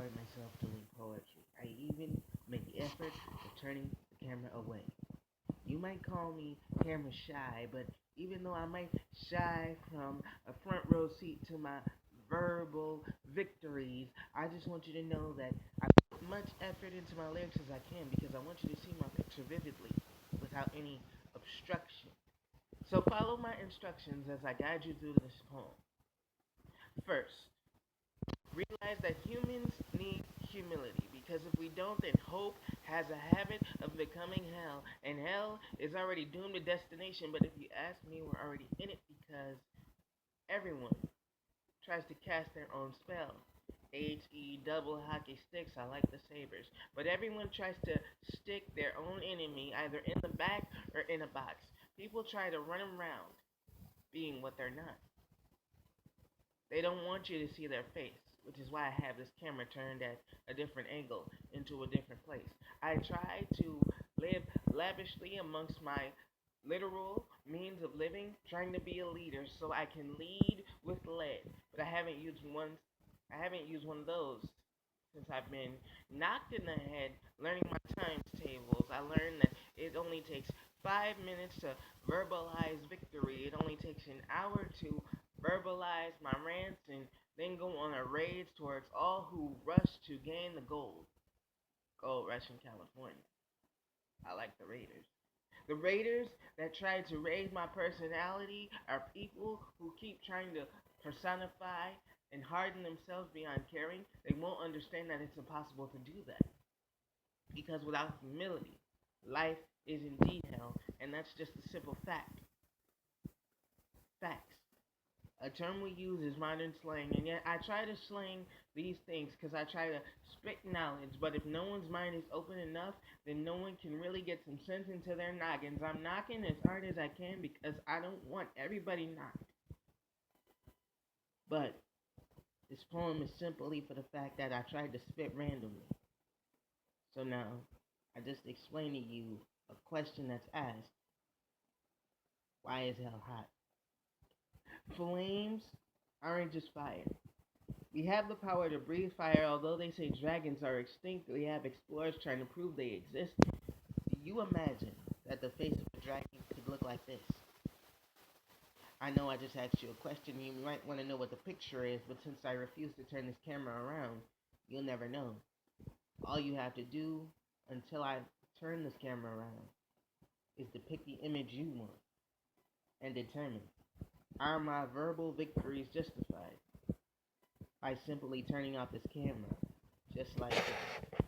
record myself doing poetry. I even make the effort of turning the camera away. You might call me camera shy, but even though I might shy from a front row seat to my verbal victories, I just want you to know that I put much effort into my lyrics as I can because I want you to see my picture vividly without any obstruction. So follow my instructions as I guide you through this poem. First, realize that humans need humility because if we don't, then hope has a habit of becoming hell, and hell is already doomed to destination. But if you ask me, we're already in it because everyone tries to cast their own spell. HE double hockey sticks, I like the Sabres. But everyone tries to stick their own enemy either in the back or in a box. People try to run around being what they're not. They don't want you to see their face, which is why I have this camera turned at a different angle into a different place. I try to live lavishly amongst my literal means of living, trying to be a leader so I can lead with lead. But I haven't used one of those since I've been knocked in the head learning my times tables. I learned that it only takes 5 minutes to verbalize victory. It only takes an hour to verbalize my rants and then go on a raid towards all who rush to gain the gold. Gold rush in California. I like the Raiders. The Raiders that try to raise my personality are people who keep trying to personify and harden themselves beyond caring. They won't understand that it's impossible to do that. Because without humility, life is indeed hell, and that's just a simple fact. Facts. A term we use is modern slang, and yet I try to slang these things because I try to spit knowledge, but if no one's mind is open enough, then no one can really get some sense into their noggins. I'm knocking as hard as I can because I don't want everybody knocked. But this poem is simply for the fact that I tried to spit randomly. So now, I just explained to you a question that's asked, why is hell hot? Flames aren't just fire. We have the power to breathe fire, although they say dragons are extinct, we have explorers trying to prove they exist. Do you imagine that the face of a dragon could look like this? I know I just asked you a question, you might want to know what the picture is, but since I refuse to turn this camera around, you'll never know. All you have to do until I turn this camera around is to pick the image you want and determine, are my verbal victories justified by simply turning off this camera just like this?